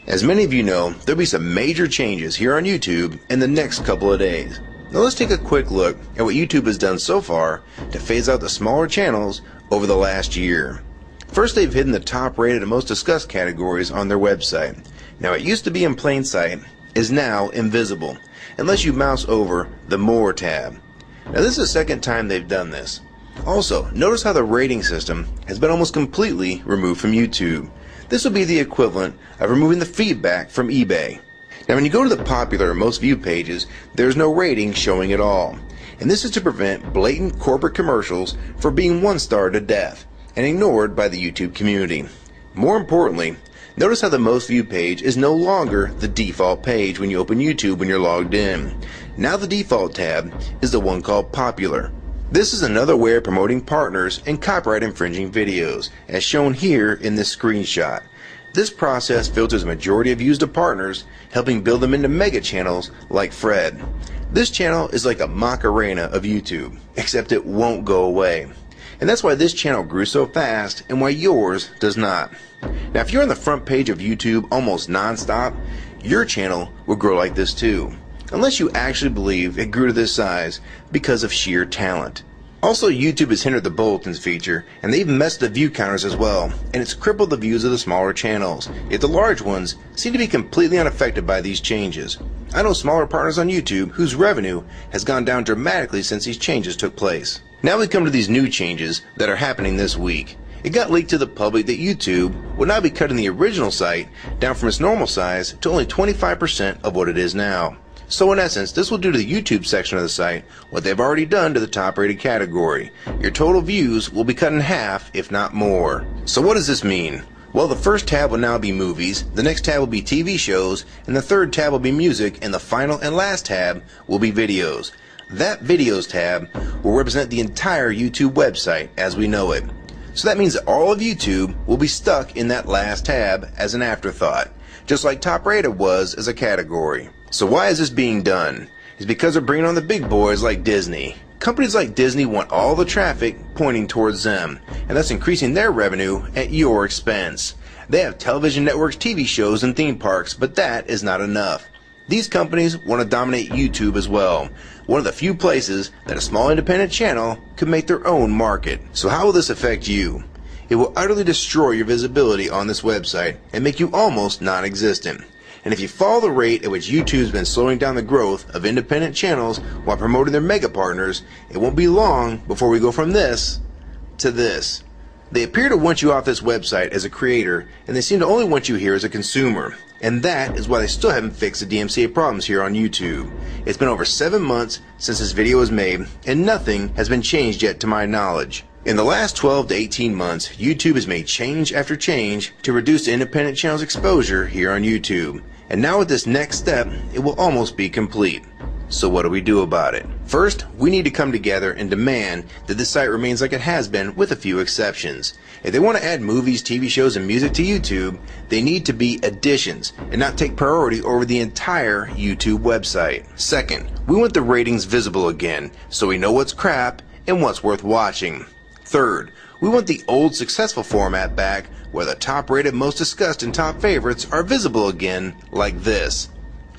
As many of you know, there'll be some major changes here on YouTube in the next couple of days. Now let's take a quick look at what YouTube has done so far to phase out the smaller channels over the last year. First, they've hidden the top rated and most discussed categories on their website. Now it used to be in plain sight, is now invisible, unless you mouse over the More tab. Now this is the second time they've done this. Also, notice how the rating system has been almost completely removed from YouTube. This will be the equivalent of removing the feedback from eBay. Now when you go to the popular or most viewed pages, there's no rating showing at all. And this is to prevent blatant corporate commercials from being one-starred to death and ignored by the YouTube community. More importantly, notice how the most viewed page is no longer the default page when you open YouTube when you're logged in. Now the default tab is the one called Popular. This is another way of promoting partners and copyright infringing videos, as shown here in this screenshot. This process filters a majority of views to partners, helping build them into mega channels like Fred. This channel is like a Macarena of YouTube, except it won't go away. And that's why this channel grew so fast and why yours does not. Now if you're on the front page of YouTube almost non-stop, your channel will grow like this too. Unless you actually believe it grew to this size because of sheer talent. Also, YouTube has hindered the bulletins feature, and they've messed the view counters as well, and it's crippled the views of the smaller channels, yet the large ones seem to be completely unaffected by these changes. I know smaller partners on YouTube whose revenue has gone down dramatically since these changes took place. Now we come to these new changes that are happening this week. It got leaked to the public that YouTube would now be cutting the original site down from its normal size to only 25% of what it is now. So in essence, this will do to the YouTube section of the site what they've already done to the top rated category. Your total views will be cut in half, if not more. So what does this mean? Well, the first tab will now be movies, the next tab will be TV shows, and the third tab will be music, and the final and last tab will be videos. That videos tab will represent the entire YouTube website as we know it. So that means that all of YouTube will be stuck in that last tab as an afterthought, just like top rated was as a category. So why is this being done? It's because they're bringing on the big boys like Disney. Companies like Disney want all the traffic pointing towards them, and that's increasing their revenue at your expense. They have television networks, TV shows, and theme parks, but that is not enough. These companies want to dominate YouTube as well, one of the few places that a small independent channel could make their own market. So how will this affect you? It will utterly destroy your visibility on this website and make you almost non-existent. And if you follow the rate at which YouTube's been slowing down the growth of independent channels while promoting their mega partners, it won't be long before we go from this to this. They appear to want you off this website as a creator, and they seem to only want you here as a consumer. And that is why they still haven't fixed the DMCA problems here on YouTube. It's been over 7 months since this video was made, and nothing has been changed yet to my knowledge. In the last 12 to 18 months, YouTube has made change after change to reduce the independent channels' exposure here on YouTube. And now with this next step, it will almost be complete. So what do we do about it? First, we need to come together and demand that this site remains like it has been with a few exceptions. If they want to add movies, TV shows, and music to YouTube, they need to be additions and not take priority over the entire YouTube website. Second, we want the ratings visible again so we know what's crap and what's worth watching. Third, we want the old successful format back where the top rated, most discussed, and top favorites are visible again like this.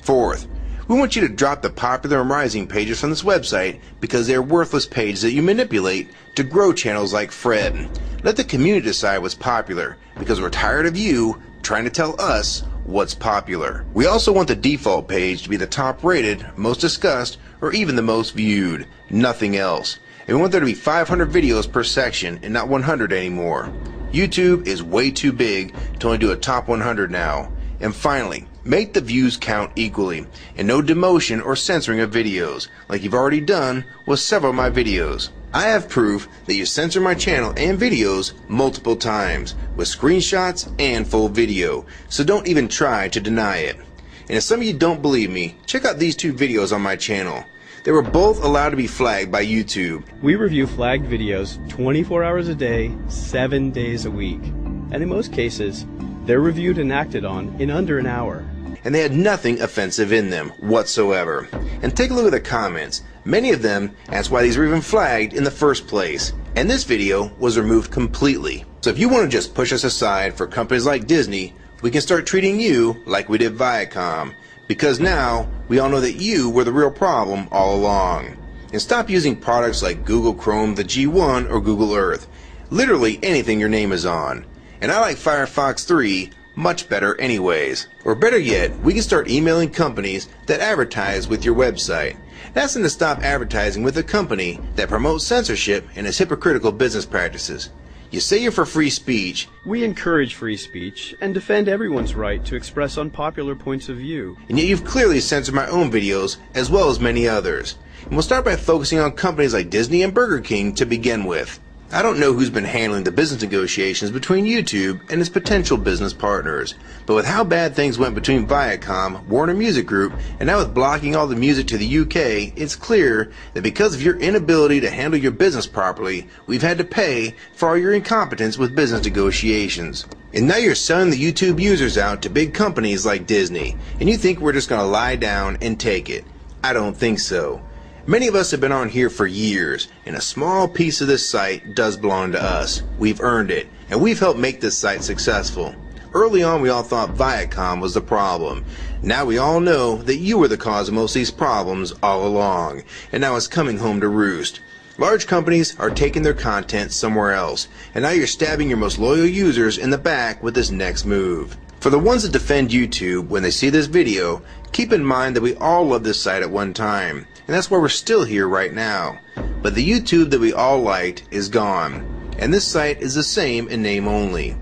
Fourth, we want you to drop the popular and rising pages from this website because they are worthless pages that you manipulate to grow channels like Fred. Let the community decide what's popular because we're tired of you trying to tell us what's popular. We also want the default page to be the top rated, most discussed, or even the most viewed. Nothing else. And we want there to be 500 videos per section and not 100 anymore. YouTube is way too big to only do a top 100 now. And finally, make the views count equally, and no demotion or censoring of videos, like you've already done with several of my videos. I have proof that you censor my channel and videos multiple times, with screenshots and full video, so don't even try to deny it. And if some of you don't believe me, check out these two videos on my channel. They were both allowed to be flagged by YouTube. We review flagged videos 24 hours a day, 7 days a week. And in most cases, They're reviewed and acted on in under an hour. And they had nothing offensive in them whatsoever. And take a look at the comments. Many of them asked why these were even flagged in the first place. And this video was removed completely. So if you want to just push us aside for companies like Disney, we can start treating you like we did Viacom. Because now, we all know that you were the real problem all along. And stop using products like Google Chrome, the G1, or Google Earth. Literally anything your name is on. And I like Firefox 3 much better anyways. Or better yet, we can start emailing companies that advertise with your website. That's to stop advertising with a company that promotes censorship and has hypocritical business practices. You say you're for free speech. We encourage free speech and defend everyone's right to express unpopular points of view. And yet you've clearly censored my own videos as well as many others. And we'll start by focusing on companies like Disney and Burger King to begin with. I don't know who's been handling the business negotiations between YouTube and its potential business partners, but with how bad things went between Viacom, Warner Music Group, and now with blocking all the music to the UK, it's clear that because of your inability to handle your business properly, we've had to pay for all your incompetence with business negotiations. And now you're selling the YouTube users out to big companies like Disney, and you think we're just going to lie down and take it. I don't think so. Many of us have been on here for years, and a small piece of this site does belong to us. We've earned it, and we've helped make this site successful. Early on, we all thought Viacom was the problem. Now we all know that you were the cause of most of these problems all along, and now it's coming home to roost. Large companies are taking their content somewhere else, and now you're stabbing your most loyal users in the back with this next move. For the ones that defend YouTube when they see this video, keep in mind that we all loved this site at one time, and that's why we're still here right now. But the YouTube that we all liked is gone, and this site is the same in name only.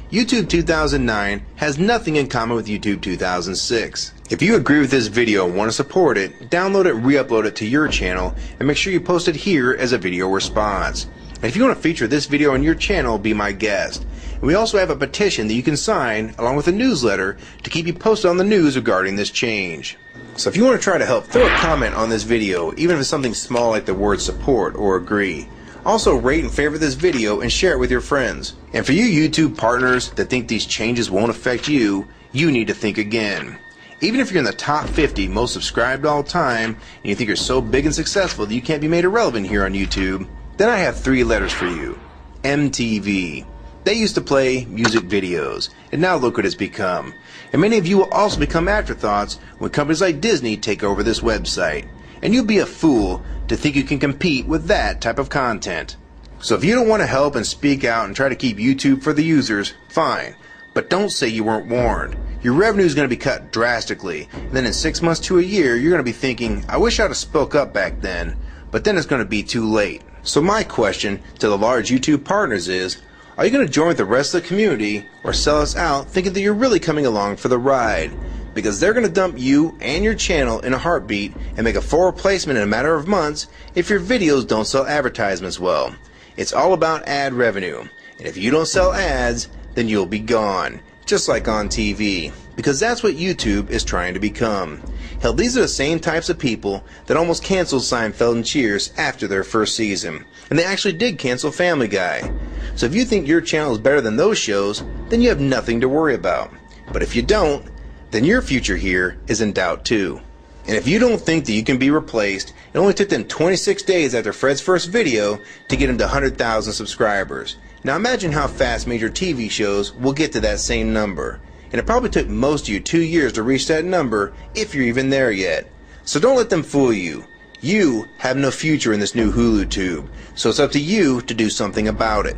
YouTube 2009 has nothing in common with YouTube 2006. If you agree with this video and want to support it, download it and re-upload it to your channel, and make sure you post it here as a video response. And if you want to feature this video on your channel, be my guest. And we also have a petition that you can sign along with a newsletter to keep you posted on the news regarding this change. So if you want to try to help, throw a comment on this video, even if it's something small like the word support or agree. Also rate and favorite this video and share it with your friends. And for you YouTube partners that think these changes won't affect you, you need to think again. Even if you're in the top 50 most subscribed all time, and you think you're so big and successful that you can't be made irrelevant here on YouTube, then I have 3 letters for you. MTV. They used to play music videos, and now look what it's become. And many of you will also become afterthoughts when companies like Disney take over this website. And you'll be a fool to think you can compete with that type of content. So if you don't want to help and speak out and try to keep YouTube for the users, fine. But don't say you weren't warned. Your revenue is going to be cut drastically, and then in 6 months to a year, you're going to be thinking, I wish I'd have spoke up back then. But then it's going to be too late. So my question to the large YouTube partners is, are you going to join with the rest of the community or sell us out thinking that you're really coming along for the ride? Because they're going to dump you and your channel in a heartbeat and make a full replacement in a matter of months if your videos don't sell advertisements well. It's all about ad revenue, and if you don't sell ads, then you'll be gone, just like on TV, because that's what YouTube is trying to become. Hell, these are the same types of people that almost canceled Seinfeld and Cheers after their first season, and they actually did cancel Family Guy. So if you think your channel is better than those shows, then you have nothing to worry about. But if you don't, then your future here is in doubt too. And if you don't think that you can be replaced, it only took them 26 days after Fred's first video to get him to 100,000 subscribers. Now imagine how fast major TV shows will get to that same number. And it probably took most of you 2 years to reach that number, if you're even there yet. So don't let them fool you. You have no future in this new Hulutube, so it's up to you to do something about it.